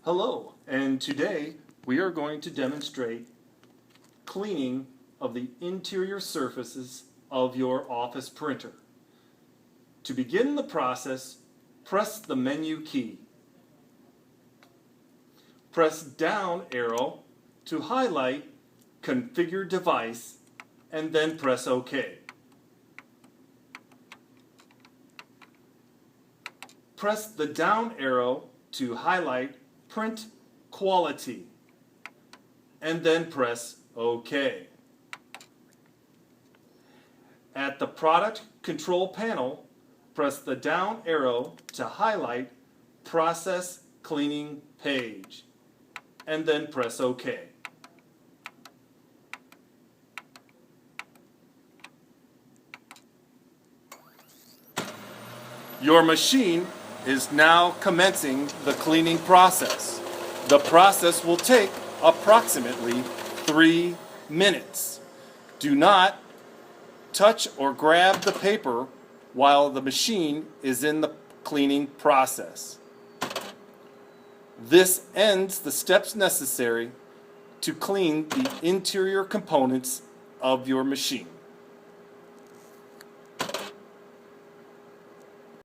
Hello, and today we are going to demonstrate cleaning of the interior surfaces of your office printer. To begin the process, press the menu key. Press down arrow to highlight Configure Device and then press OK. Press the down arrow to highlight Print Quality and then press OK. At the Product Control Panel, press the down arrow to highlight Process Cleaning Page and then press OK. Your machine is now commencing the cleaning process. The process will take approximately 3 minutes. Do not touch or grab the paper while the machine is in the cleaning process. This ends the steps necessary to clean the interior components of your machine.